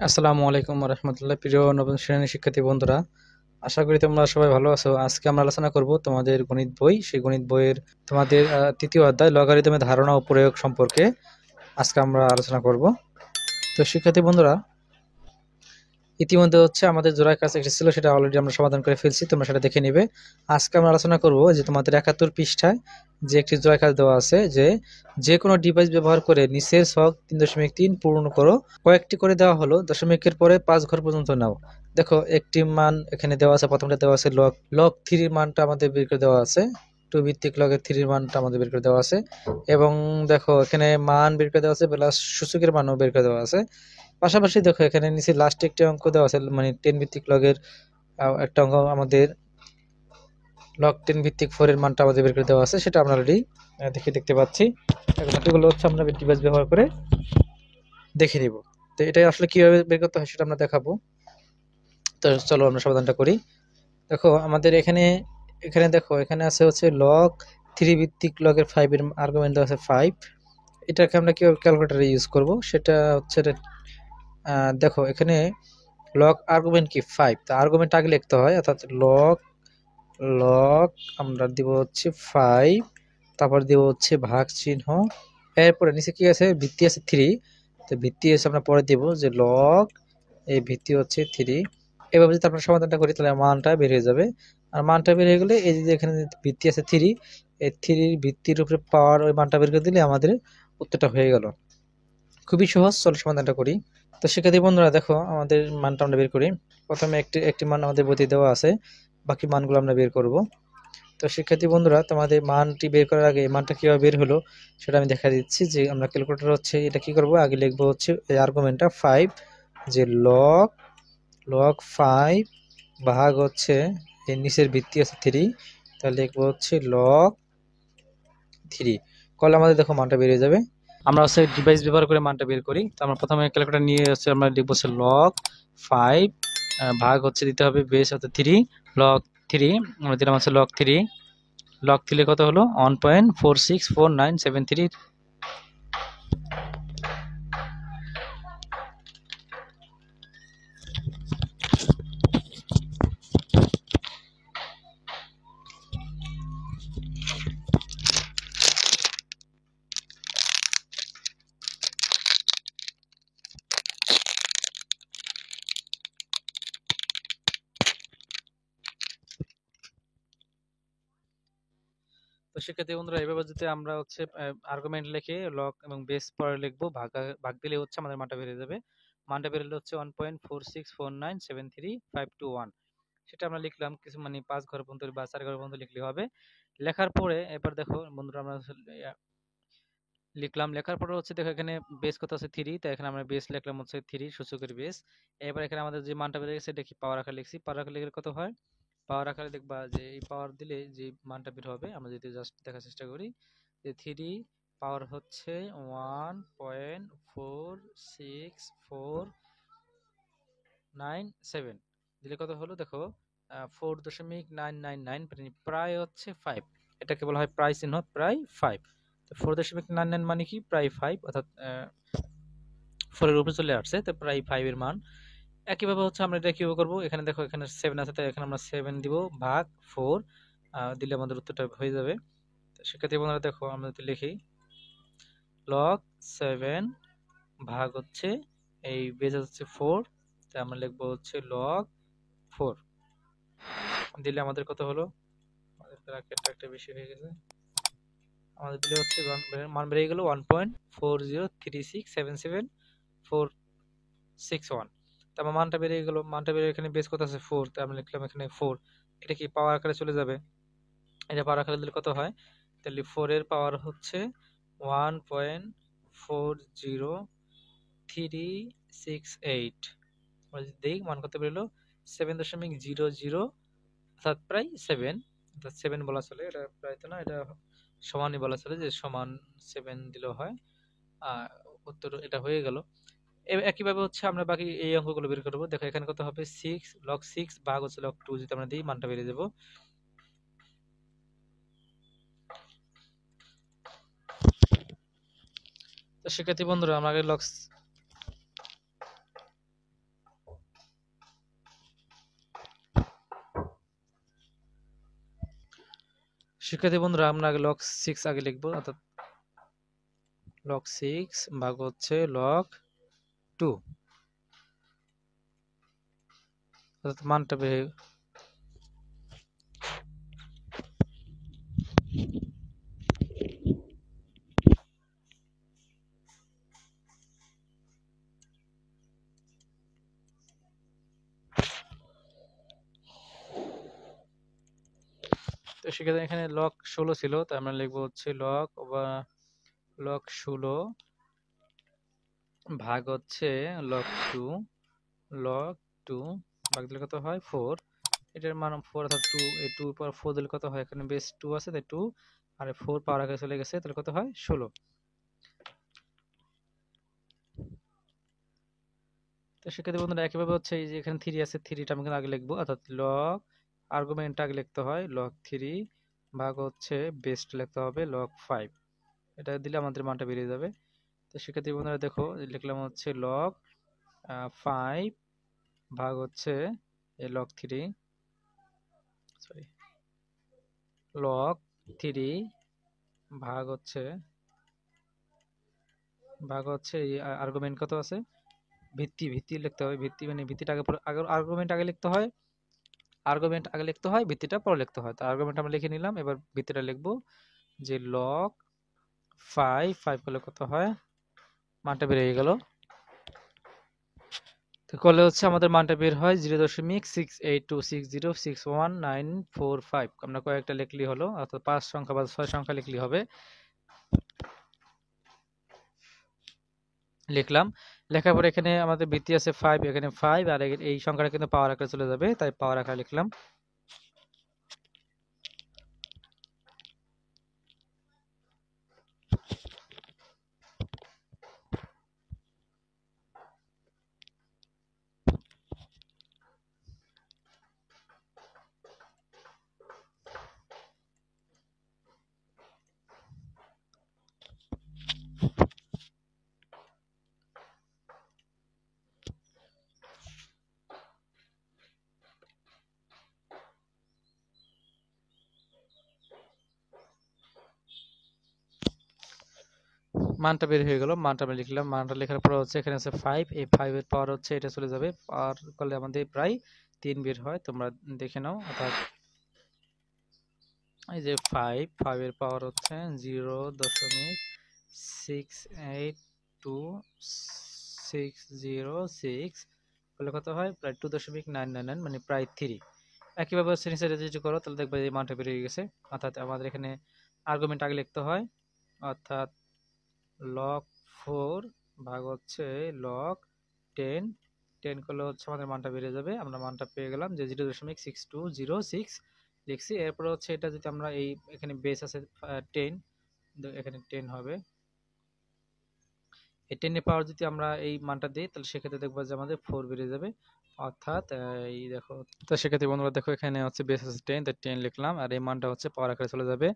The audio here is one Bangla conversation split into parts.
আসসালামু আলাইকুম রহমতুল্লাহ। প্রিয় নবম শ্রেণীর শিক্ষার্থী বন্ধুরা, আশা করি তোমরা সবাই ভালো আছো। আজকে আমরা আলোচনা করব তোমাদের গণিত বই, সেই গণিত বইয়ের তোমাদের তৃতীয় অধ্যায় লগারিদমের ধারণা ও প্রয়োগ সম্পর্কে আজকে আমরা আলোচনা করব। তো শিক্ষার্থী বন্ধুরা, ইতিমধ্যে আমাদের জোড়ায় কাজ এসেছিল, সেটা অলরেডি আমরা সমাধান করে ফেলছি, তোমরা সেটা দেখে নিবে। আজকে আমরা আলোচনা করব যে তোমাদের 71 পৃষ্ঠায় যে একটি জোড়ায় কাজ দেওয়া আছে, যে যে কোনো ডিভাইস ব্যবহার করে নিচের ছক 3.3 পূরণ করো। কয়েকটি করে দেওয়া হলো, দশমিকের পরে 5 ঘর পর্যন্ত নাও। দেখো একটি মান এখানে দেওয়া আছে, প্রথমটা দেওয়া আছে লগ লগ 3 মানটা আমাদের বের করে দেওয়া আছে, 2 ভিত্তিক লগের 3 মানটা আমাদের বের করে দেওয়া আছে। এবং দেখো এখানে মান বের করে দেওয়া আছে, প্লাস সূচকের মানও বের করে দেওয়া আছে। পাশাপাশি দেখো এখানে নিচে লাস্টে একটি অঙ্ক দেওয়া আছে, মানে 10 ভিত্তিক লগের একটা অঙ্ক আমাদের লগ 10 ভিত্তিক 4 এর মানটা আমাদের বের করে দেওয়া আছে, সেটা আমরা অলরেডি দেখতে পাচ্ছি। এখন এগুলো আমরা ডিভাইস ব্যবহার করে দেখে নিব। তো এটা আসলে কিভাবে বের করতে হয় সেটা আমরা দেখাবো। তো চলো আমরা সমাধানটা করি। দেখো আমাদের এখানে এখানে দেখো এখানে আছে লগ 3 ভিত্তিক লগের 5 এর আর্গুমেন্ট দেওয়া আছে 5। এটাকে আমরা কিভাবে ক্যালকুলেটরে ইউজ করব সেটা দেখো এখানে লগ আর্গুমেন্ট কি 5, তো আর্গুমেন্ট আগে লিখতে হয়, অর্থাৎ লগ লগ আমরা দিব 5, তারপর দিব ভাগ চিহ্ন, এরপরে নিচে কি আছে, ভিত্তি আছে 3। তো ভিত্তি আছে আমরা পরে দিব যে লগ এই ভিত্তি 3। এভাবে যদি আমরা সমাধানটা করি তাহলে মানটা বের হয়ে যাবে। আর মানটা বের হয়ে গেলে এই যে এখানে ভিত্তি আছে 3, এই 3 ভিত্তির উপরে পাওয়ার ওই মানটা বের করে দিলে আমাদের উত্তরটা হয়ে গেল। খুবই সহজ, চলো সমাধানটা করি। তো শিক্ষার্থী বন্ধুরা দেখো আমাদের মানটা আমরা বের করি। প্রথমে একটি একটি মান আমাদের বইতে দেওয়া আছে, বাকি মানগুলো আমরা বের করব। তো শিক্ষার্থী বন্ধুরা, তোমাদের মানটি বের করার আগে মানটা কিভাবে বের হলো সেটা আমি দেখা দিচ্ছি। যে আমরা ক্যালকুলেটর এটা কি করব, আগে লিখবো এই আর্গুমেন্টটা 5, যে লগ লগ 5 ভাগ এই নিচের ভিত্তি আছে 3, তাহলে লিখবো লগ 3 করলে আমাদের দেখো মানটা বেরিয়ে যাবে। আমরা ডিভাইস ব্যবহার করে মানটা বের করি। তো আমরা প্রথমে ক্যালকুলেটর নিয়ে আমরা লিখবো লগ 5 ভাগ দিতে হবে বেস 3, লগ 3 আমরা দিলাম লগ 3। লগ 3 কত হলো 1.464973। তো শিক্ষার্থী বন্ধুরা, এভাবে যদি আমরা আর্গুমেন্ট লিখে লগ এবং বেস পরে লিখবো, ভাগ ভাগ দিলে আমাদের মানটা বেরিয়ে যাবে। মানটা বেরোলে 1.464973.521। সেটা আমরা লিখলাম, কিছু মানে 5 ঘর পর্যন্ত বা 4 ঘর পর্যন্ত লিখলে হবে। লেখার পরে এবার দেখো বন্ধুরা, আমরা লিখলাম, লেখার পরে দেখো এখানে বেস কত আছে 3, তাই এখানে আমরা বেস লিখলাম 3 সূচকের বেস। এবার এখানে আমাদের যে মানটা বেরিয়ে গেছে দেখি পাওয়ার আকারে লিখছি, পাওয়ার আকারে লিখলে কত হয়, পাওয়ার আকারে দেখবা যে এই পাওয়ার দিলে যে মানটা বের হবে, আমরা যদি জাস্ট দেখার চেষ্টা করি যে 3 পাওয়ার 1.464997 দিলে কত হলো দেখো 4.999, প্রায় 5। এটাকে বলা হয় প্রায় চিহ্ন, প্রায় 5। তো 4.99 মানে কি, প্রায় 5, অর্থাৎ 4 এর উপরে চলে আসছে, তো প্রায় 5 এর মান। একইভাবে আমরা এটা কিভাবে করবো, এখানে দেখো এখানে 7 আছে, তাই এখানে আমরা 7 দিব ভাগ 4 দিলে আমাদের উত্তরটা হয়ে যাবে। তো শিক্ষার্থী বন্ধুরা দেখো আমরা যদি লিখি লগ 7 ভাগ এই বেজ 4, তাই আমরা লিখবো লগ 4 দিলে আমাদের কত হলো, আমাদের ব্র্যাকেটটা একটা বেশি হয়ে গেছে, আমাদের দিলে মান বেরিয়ে গেল 1.403677.461। তারপর মানটা বেরিয়ে গেল, মানটা বেরিয়ে এখানে বেস কত আছে 4, তাই আমরা লিখলাম এখানে 4। এটা কি পাওয়ার আকারে চলে যাবে, এটা পাওয়ার আকারে দিলে কত হয়, তাহলে 4 এর পাওয়ার 1.40368। দেই মান কত বেরোলো 7.00, অর্থাৎ প্রায় 7, অর্থাৎ 7 বলা চলে, এটা প্রায় তো না, এটা সমানই বলা চলে, যে সমান 7 দিলেও হয়। উত্তর এটা হয়ে গেল। একইভাবে আমরা বাকি এই অঙ্কগুলো বের করবো। দেখো এখানে কত হবে 6 লগ 6 ভাগ লগ 2, যদি আমরা দিই মানটা বেরিয়ে যাব। তো শিক্ষার্থী বন্ধুরা, আমরা আগে শিক্ষার্থী বন্ধুরা আমরা আগে লগ 6 আগে লিখবো, অর্থাৎ লগ 6 ভাগ হচ্ছে লগ 2, অর্থাৎ মানটা বের। তো সেক্ষেত্রে এখানে লগ 16 ছিল, তাই আমরা লিখবো হচ্ছে লগ 16 ভাগ হচ্ছে লগ 2, লগ 2 ভাগ দিলে কত হয় 4। এটার মান 4, অর্থাৎ 2, এই 2 পর 4 দিলে কত হয়, এখানে বেস 2 আছে তাই 2, আর 4 পাওয়ার আগে চলে গেছে, তাহলে কত হয় 16। তো সেক্ষেত্রে বন্ধুরা একইভাবে হচ্ছে এই যে এখানে 3 আছে, 3টা আমি কিন্তু আগে লিখবো, অর্থাৎ লগ আর্গুমেন্ট আগে লিখতে হয় লগ 3 ভাগ হচ্ছে বেসটা লিখতে হবে লগ 5। এটা দিলে আমাদের মানটা বেরিয়ে যাবে। তো সেক্ষেত্রে বন্ধুরা দেখো লিখলাম হচ্ছে লগ 5 ভাগ হচ্ছে লগ 3, সরি, লগ 3 ভাগ হচ্ছে এই আর্গুমেন্ট কত আছে, ভিত্তি লিখতে হবে, ভিত্তি মানে ভিত্তিটা আগে আর্গুমেন্ট আগে লিখতে হয়, ভিত্তিটা পরে লিখতে হয়। তো আর্গুমেন্ট আমরা লিখে নিলাম, এবার ভিত্তিটা লিখবো যে লগ 5 করলে কত হয়, মানটা বের হয়ে গেল। তো করলে হচ্ছে আমাদের মানটা বের হয় 0.6826061945। আমরা কয়েকটা লিখলি হলো, অর্থাৎ 5 সংখ্যা বা 6 সংখ্যা লিখলি হবে। লিখলাম, লেখার পরে এখানে আমাদের ভিত্তি আছে 5, এখানে 5, আর এই সংখ্যাটা কিন্তু পাওয়ার আকারে চলে যাবে, তাই পাওয়ার আকারে লিখলাম। মানটা বের হয়ে গেল, মানটা আমরা লিখলাম, মানটা লেখার পর হচ্ছে এখানে আছে 5, এই 5 এর পাওয়ার হচ্ছে এটা চলে যাবে, পাওয়ার করলে আমাদের প্রায় 3 বের হয়, তোমরা দেখে নাও। অর্থাৎ এই যে 5 এর পাওয়ার হচ্ছে 0.682606 করলে কত হয়, প্রায় 2.999, মানে প্রায় 3। একইভাবে হচ্ছে নিচে যদি করো তাহলে দেখবে এই মানটা বেরিয়ে গেছে। অর্থাৎ আমাদের এখানে আর্গুমেন্ট আগে লিখতে হয়, অর্থাৎ লগ 4 ভাগ হচ্ছে লগ 10 করলে হচ্ছে আমাদের মানটা বেড়ে যাবে। আমরা মানটা পেয়ে গেলাম যে 0.6206 লিখছি। এরপর হচ্ছে এটা যদি আমরা এই এখানে বেস আছে 10, এখানে 10 হবে, এই 10 এর পাওয়ার যদি আমরা এই মানটা দিই তাহলে সেক্ষেত্রে দেখবো যে আমাদের 4 বেড়ে যাবে। অর্থাৎ এই দেখো, তো সেক্ষেত্রে বন্ধুরা দেখো এখানে হচ্ছে বেস আছে 10, তাই 10 লিখলাম, আর এই মানটা হচ্ছে পাওয়ার আকারে চলে যাবে,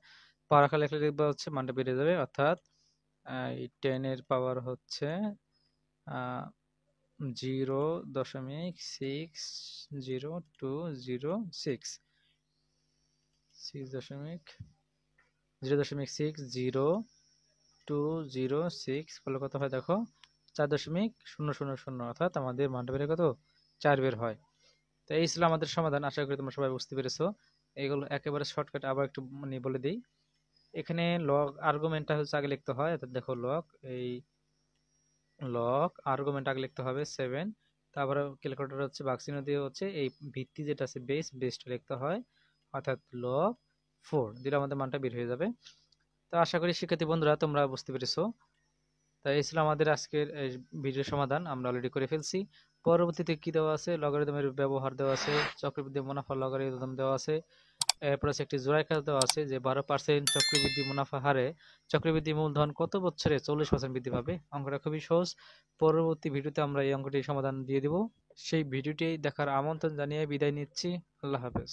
পাওয়ার আকারে লিখলে দেখবো হচ্ছে মানটা বেড়ে যাবে। অর্থাৎ এই 10 এর পাওয়ার হচ্ছে 0.60206 0.60206 করলে কত হয় দেখো, 4.000, অর্থাৎ আমাদের মানটা বের কত, 4 বের হয়। তো এই ছিল আমাদের সমাধান, আশা করি তোমরা সবাই বুঝতে পেরেছো। এইগুলো একেবারে শর্টকাট আবার একটু মানে বলে দিই। এখানে লগ আর্গুমেন্টটা হচ্ছে আগে লিখতে হয়, অর্থাৎ দেখো লগ আর্গুমেন্ট আগে লিখতে হবে 7, তারপরে ক্যালকুলেটর হচ্ছে বাক্সিন দিয়ে হচ্ছে এই ভিত্তি যেটা আছে বেসটা লিখতে হয়, অর্থাৎ লগ 4 দিলে আমাদের মানটা বের হয়ে যাবে। তো আশা করি শিক্ষার্থী বন্ধুরা তোমরা বুঝতে পেরেছো। তাই এই ছিল আমাদের আজকের ভিডিও সমাধান, আমরা অলরেডি করে ফেলছি। পরবর্তীতে কি দেওয়া আছে, লগারিদমের ব্যবহার দেওয়া আছে, চক্রবৃদ্ধি মুনাফা লগারিদম দেওয়া আছে, এরপর আছে একটি জোড়ায় কাজ দেওয়া আছে যে 12% চক্রবৃদ্ধি মুনাফা হারে চক্রবৃদ্ধি মূলধন কত বছরে 40% বৃদ্ধি পাবে। অঙ্কটা খুবই সহজ। পরবর্তী ভিডিওতে আমরা এই অঙ্কটির সমাধান দিয়ে দিব। সেই ভিডিওটি দেখার আমন্ত্রণ জানিয়ে বিদায় নিচ্ছি। আল্লাহ হাফেজ।